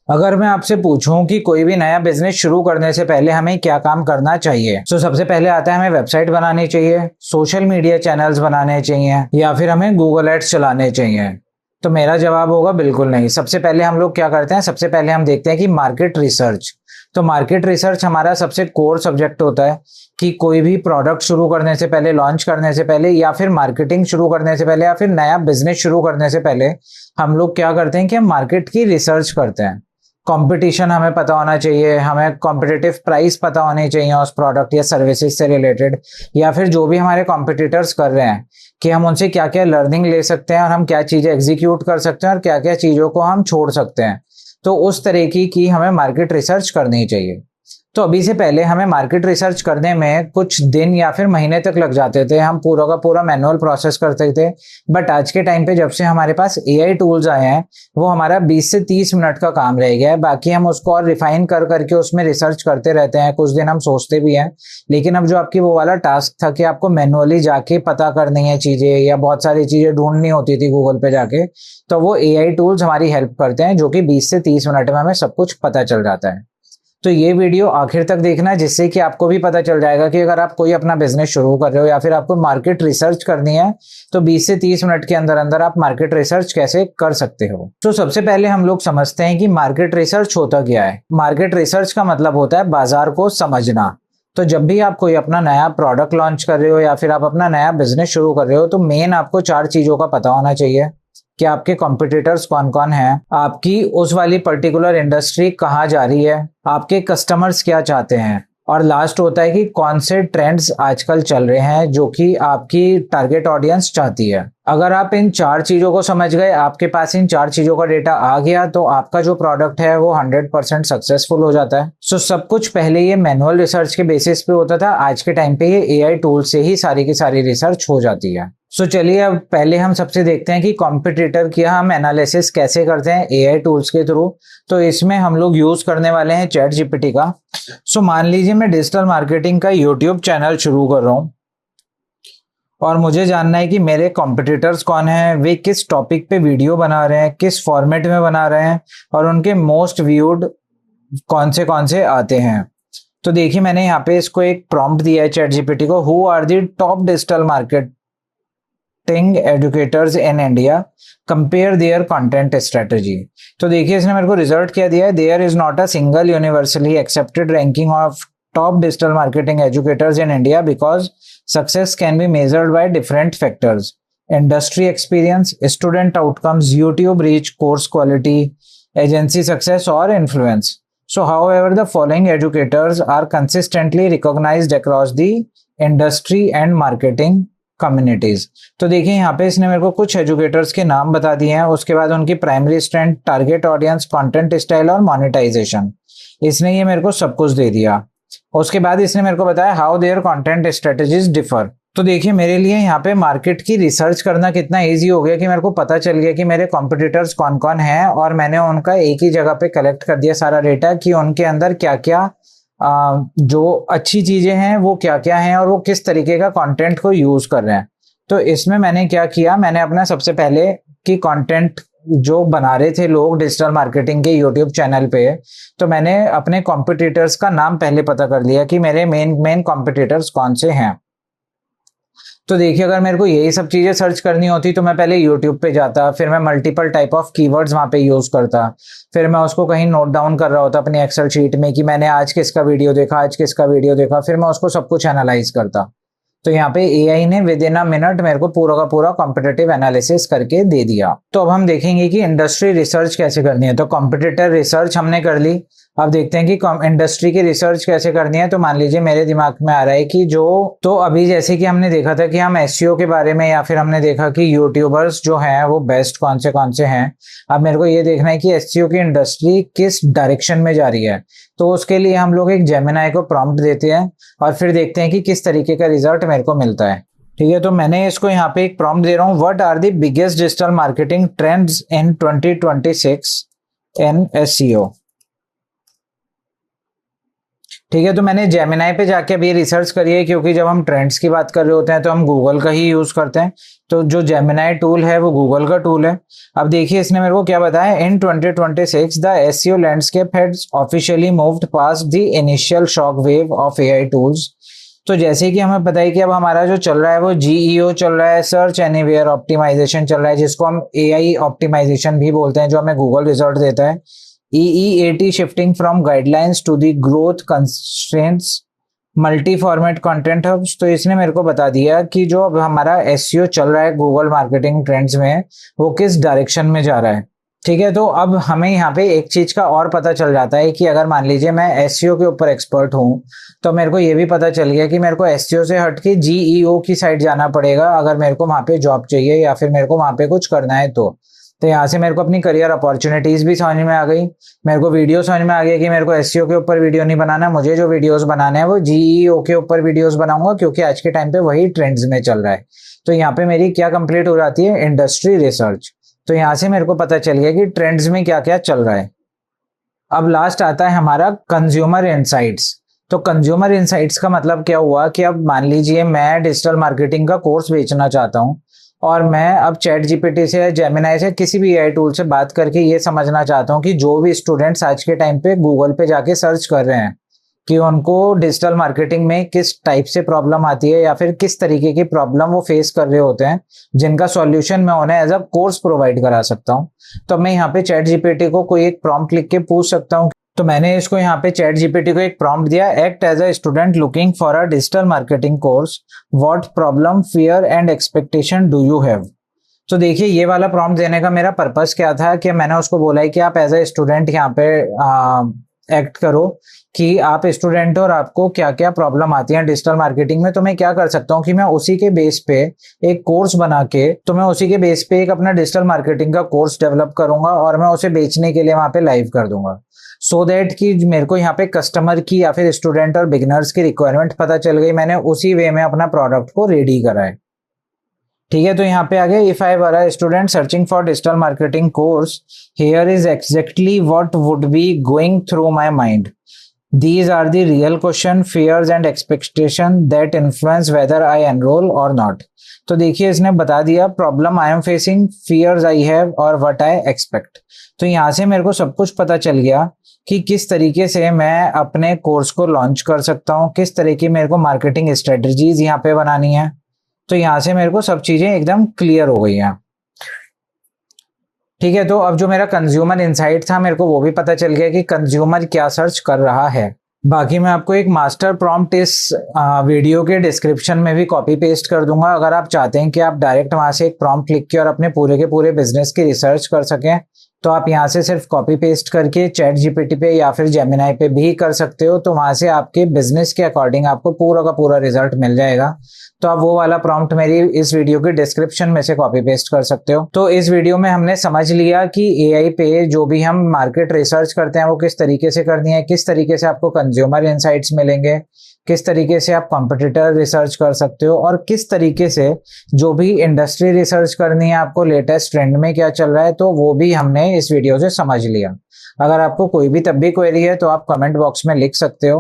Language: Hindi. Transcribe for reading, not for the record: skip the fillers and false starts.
अगर मैं आपसे पूछूं कि कोई भी नया बिजनेस शुरू करने से पहले हमें क्या काम करना चाहिए, तो सबसे पहले आता है हमें वेबसाइट बनानी चाहिए, सोशल मीडिया चैनल्स बनाने चाहिए, या फिर हमें गूगल एड्स चलाने चाहिए। तो मेरा जवाब होगा बिल्कुल नहीं। सबसे पहले हम लोग क्या करते हैं, सबसे पहले हम देखते हैं कि मार्केट रिसर्च। तो मार्केट रिसर्च हमारा सबसे कोर सब्जेक्ट होता है कि कोई भी प्रोडक्ट शुरू करने से पहले, लॉन्च करने से पहले, या फिर मार्केटिंग शुरू करने से पहले, या फिर नया बिजनेस शुरू करने से पहले हम लोग क्या करते हैं कि हम मार्केट की रिसर्च करते हैं। कंपटीशन हमें पता होना चाहिए, हमें कॉम्पिटिटिव प्राइस पता होनी चाहिए उस प्रोडक्ट या सर्विसेज से रिलेटेड, या फिर जो भी हमारे कॉम्पिटिटर्स कर रहे हैं कि हम उनसे क्या क्या लर्निंग ले सकते हैं और हम क्या चीजें एग्जीक्यूट कर सकते हैं और क्या क्या चीजों को हम छोड़ सकते हैं। तो उस तरीके की हमें मार्केट रिसर्च करनी चाहिए। तो अभी से पहले हमें मार्केट रिसर्च करने में कुछ दिन या फिर महीने तक लग जाते थे, हम पूरा का पूरा मैनुअल प्रोसेस करते थे। बट आज के टाइम पे जब से हमारे पास एआई टूल्स आए हैं, वो हमारा 20 से 30 मिनट का काम रह गया है। बाकी हम उसको और रिफाइन कर करके उसमें रिसर्च करते रहते हैं, कुछ दिन हम सोचते भी हैं। लेकिन अब जो आपकी वो वाला टास्क था कि आपको मैनुअली जाके पता करनी है चीजें या बहुत सारी चीजें ढूंढनी होती थी गूगल पे जाके, तो वो एआई टूल्स हमारी हेल्प करते हैं, जो कि 20 से 30 मिनट में हमें सब कुछ पता चल जाता है। तो ये वीडियो आखिर तक देखना, जिससे कि आपको भी पता चल जाएगा कि अगर आप कोई अपना बिजनेस शुरू कर रहे हो या फिर आपको मार्केट रिसर्च करनी है, तो 20 से 30 मिनट के अंदर अंदर आप मार्केट रिसर्च कैसे कर सकते हो। तो सबसे पहले हम लोग समझते हैं कि मार्केट रिसर्च होता क्या है। मार्केट रिसर्च का मतलब होता है बाजार को समझना। तो जब भी आप कोई अपना नया प्रोडक्ट लॉन्च कर रहे हो या फिर आप अपना नया बिजनेस शुरू कर रहे हो, तो मेन आपको 4 चीजों का पता होना चाहिए कि आपके कॉम्पिटिटर्स कौन कौन हैं, आपकी उस वाली पर्टिकुलर इंडस्ट्री कहाँ जा रही है, आपके कस्टमर्स क्या चाहते हैं, और लास्ट होता है कि कौन से ट्रेंड्स आजकल चल रहे हैं जो कि आपकी टारगेट ऑडियंस चाहती है। अगर आप इन 4 चीजों को समझ गए, आपके पास इन 4 चीजों का डेटा आ गया, तो आपका जो प्रोडक्ट है वो 100% सक्सेसफुल हो जाता है। सो सब कुछ पहले ये मैनुअल रिसर्च के बेसिस पे होता था, आज के टाइम पे ये एआई टूल से ही सारी की सारी रिसर्च हो जाती है। सो चलिए अब पहले हम सबसे देखते हैं कि कॉम्पिटिटर की हम एनालिसिस कैसे करते हैं एआई टूल्स के थ्रू। तो इसमें हम लोग यूज करने वाले हैं चैट जीपीटी का। सो मान लीजिए मैं डिजिटल मार्केटिंग का यूट्यूब चैनल शुरू कर रहा हूं और मुझे जानना है कि मेरे कॉम्पिटिटर्स कौन हैं, वे किस टॉपिक पे वीडियो बना रहे हैं, किस फॉर्मेट में बना रहे हैं, और उनके मोस्ट व्यूड कौन से आते हैं। तो देखिए मैंने यहाँ पे इसको एक प्रॉम्प्ट दिया है चैट जीपीटी को, who are the top digital market educators in India, compare their content strategy. तो देखिए इसने मेरे को रिजल्ट क्या दिया है, there is not a single universally accepted ranking of top digital marketing educators in India because success can be measured by different factors: industry experience, student outcomes, YouTube reach, course quality, agency success और influence. So however the following educators are consistently recognized across the industry and marketing communities. तो देखिए यहाँ पे इसने मेरे को कुछ एजुकेटर्स के नाम बता दिए हैं, उसके बाद उनकी primary strength, target audience, content style और मोनेटाइजेशन, इसने ये मेरे को सब कुछ दे दिया। उसके बाद इसने मेरे को बताया how their content strategies differ. तो देखिए मेरे लिए यहाँ पे मार्केट की रिसर्च करना कितना इजी हो गया कि मेरे को पता चल गया कि मेरे कॉम्पिटिटर्स कौन कौन हैं, और मैंने उनका एक ही जगह पे कलेक्ट कर दिया सारा डेटा कि उनके अंदर क्या क्या जो अच्छी चीजें हैं वो क्या क्या हैं और वो किस तरीके का कंटेंट को यूज कर रहे हैं। तो इसमें मैंने क्या किया, मैंने अपना सबसे पहले कि कंटेंट जो बना रहे थे लोग डिजिटल मार्केटिंग के यूट्यूब चैनल पे, तो मैंने अपने कॉम्पिटिटर्स का नाम पहले पता कर लिया कि मेरे मेन कॉम्पिटिटर्स कौन से हैं। तो देखिए अगर मेरे को यही सब चीजें सर्च करनी होती तो मैं पहले यूट्यूब पे जाता, फिर मैं मल्टीपल टाइप ऑफ कीवर्ड्स वहां पे यूज करता, फिर मैं उसको कहीं नोट डाउन कर रहा होता अपनी एक्सेल शीट में कि मैंने आज किसका वीडियो देखा, आज किसका वीडियो देखा, फिर मैं उसको सब कुछ एनालाइज करता। तो यहाँ पे एआई ने विद इन अ मिनट मेरे को पूरा का पूरा कॉम्पिटिटिव एनालिसिस करके दे दिया। तो अब हम देखेंगे कि इंडस्ट्री रिसर्च कैसे करनी है। तो कॉम्पिटिटर रिसर्च हमने कर ली, अब देखते हैं कि इंडस्ट्री की रिसर्च कैसे करनी है। तो मान लीजिए मेरे दिमाग में आ रहा है कि तो अभी जैसे कि हमने देखा था कि हम एसईओ के बारे में, या फिर हमने देखा कि यूट्यूबर्स जो हैं वो बेस्ट कौन से हैं। अब मेरे को ये देखना है कि एसईओ की इंडस्ट्री किस डायरेक्शन में जा रही है। तो उसके लिए हम लोग एक जेमिनाई को प्रॉम्प्ट देते हैं और फिर देखते हैं कि किस तरीके का रिजल्ट मेरे को मिलता है। ठीक है, तो मैंने इसको यहाँ पे एक प्रॉम्प्ट दे रहा हूँ, what are the biggest digital marketing trends in 2026 in SEO. ठीक है, तो मैंने जेमिनाई पे जाके अभी रिसर्च करी है, क्योंकि जब हम ट्रेंड्स की बात कर रहे होते हैं तो हम गूगल का ही यूज करते हैं। तो जो जेमिनाई टूल है वो गूगल का टूल है। अब देखिए इसने मेरे को क्या बताया, इन 2026 the SEO landscape has officially moved past the initial shock wave of AI tools. तो जैसे कि हमें पता है कि अब हमारा जो चल रहा है वो जीईओ चल रहा है, सर्च एनीवेयर ऑप्टिमाइजेशन चल रहा है, जिसको हम एआई ऑप्टिमाइजेशन भी बोलते हैं, जो हमें गूगल रिजल्ट देता है। EEAT shifting from guidelines to the growth constraints, multi format content hubs. तो इसने मेरे को बता दिया कि जो अब हमारा एसईओ चल रहा है गूगल मार्केटिंग ट्रेंड्स में, वो किस डायरेक्शन में जा रहा है। ठीक है, तो अब हमें यहाँ पे एक चीज का और पता चल जाता है कि अगर मान लीजिए मैं एसईओ के ऊपर एक्सपर्ट हूँ, तो मेरे को ये भी पता चल गया कि मेरे को एसईओ से हट के जीईओ की साइड जाना पड़ेगा अगर मेरे को वहां पे जॉब चाहिए या फिर मेरे को वहां पे कुछ करना है। तो यहाँ से मेरे को अपनी करियर अपॉर्चुनिटीज भी समझ में आ गई, मेरे को वीडियो समझ में आ गया कि मेरे को एसईओ के ऊपर वीडियो नहीं बनाना, मुझे जो वीडियोस बनाने हैं वो जीईओ के ऊपर वीडियोस बनाऊंगा, क्योंकि आज के टाइम पे वही ट्रेंड्स में चल रहा है। तो यहाँ पे मेरी क्या कंप्लीट हो जाती है, इंडस्ट्री रिसर्च। तो यहाँ से मेरे को पता चल गया कि ट्रेंड्स में क्या क्या चल रहा है। अब लास्ट आता है हमारा कंज्यूमर इनसाइट्स। तो कंज्यूमर इनसाइट्स का मतलब क्या हुआ कि अब मान लीजिए मैं डिजिटल मार्केटिंग का कोर्स बेचना चाहता हूँ, और मैं अब चैट जीपीटी से या जेमिनाई से किसी भी एआई टूल से बात करके ये समझना चाहता हूँ कि जो भी स्टूडेंट्स आज के टाइम पे गूगल पे जाके सर्च कर रहे हैं कि उनको डिजिटल मार्केटिंग में किस टाइप से प्रॉब्लम आती है या फिर किस तरीके की प्रॉब्लम वो फेस कर रहे होते हैं, जिनका सॉल्यूशन मैं उन्हें एज अ कोर्स प्रोवाइड करा सकता हूँ। तो मैं यहाँ पे चैट जीपीटी को कोई एक प्रॉम्प्ट लिख के पूछ सकता हूँ। तो मैंने इसको यहाँ पे चैट जीपीटी को एक प्रॉम्प्ट दिया, act as a student looking for a digital marketing course, what problem, fear and expectation do you have. तो देखिए ये वाला प्रॉम्प्ट देने का मेरा पर्पस क्या था कि मैंने उसको बोला है कि आप एज अ स्टूडेंट यहाँ पे एक्ट करो कि आप स्टूडेंट हो और आपको क्या क्या प्रॉब्लम आती है डिजिटल मार्केटिंग में। तो मैं क्या कर सकता हूँ कि मैं उसी के बेस पे एक कोर्स बना के, तो मैं उसी के बेस पे एक अपना डिजिटल मार्केटिंग का कोर्स डेवलप करूंगा और मैं उसे बेचने के लिए वहां पे लाइव कर दूंगा, सो दैट कि मेरे को यहाँ पे कस्टमर की या फिर स्टूडेंट और बिगिनर्स की रिक्वायरमेंट पता चल गई, मैंने उसी वे में अपना प्रोडक्ट को रेडी करा है। ठीक है, तो यहाँ पे आगे, if I were a student searching for digital marketing course, here is exactly what would be going through my mind. These are the real question, fears and expectation that influence whether I enroll or not. तो देखिए इसने बता दिया, problem I am facing, fears I have और व्हाट आई एक्सपेक्ट। तो यहाँ से मेरे को सब कुछ पता चल गया कि किस तरीके से मैं अपने कोर्स को लॉन्च कर सकता हूँ, किस तरह की मेरे को मार्केटिंग स्ट्रेटजीज यहाँ पे बनानी है। तो यहाँ से मेरे को सब चीजें एकदम क्लियर हो गई हैं। ठीक है, तो अब जो मेरा कंज्यूमर इनसाइट था, मेरे को वो भी पता चल गया कि कंज्यूमर क्या सर्च कर रहा है। बाकी मैं आपको एक मास्टर प्रॉम्प्ट इस वीडियो के डिस्क्रिप्शन में भी कॉपी पेस्ट कर दूंगा, अगर आप चाहते हैं कि आप डायरेक्ट वहां से एक प्रॉम्प्ट लिख के और अपने पूरे के पूरे बिजनेस की रिसर्च कर सकें, तो आप यहाँ से सिर्फ कॉपी पेस्ट करके चैट जीपीटी पे या फिर जेमिनाई पे भी कर सकते हो। तो वहां से आपके बिजनेस के अकॉर्डिंग आपको पूरा का पूरा रिजल्ट मिल जाएगा। तो आप वो वाला प्रॉम्प्ट मेरी इस वीडियो के डिस्क्रिप्शन में से कॉपी पेस्ट कर सकते हो। तो इस वीडियो में हमने समझ लिया कि एआई पे जो भी हम मार्केट रिसर्च करते हैं वो किस तरीके से करनी है, किस तरीके से आपको कंज्यूमर इनसाइट्स मिलेंगे, किस तरीके से आप कंपटीटर रिसर्च कर सकते हो, और किस तरीके से जो भी इंडस्ट्री रिसर्च करनी है आपको, लेटेस्ट ट्रेंड में क्या चल रहा है, तो वो भी हमने इस वीडियो से समझ लिया। अगर आपको कोई भी तब भी क्वेरी है तो आप कमेंट बॉक्स में लिख सकते हो।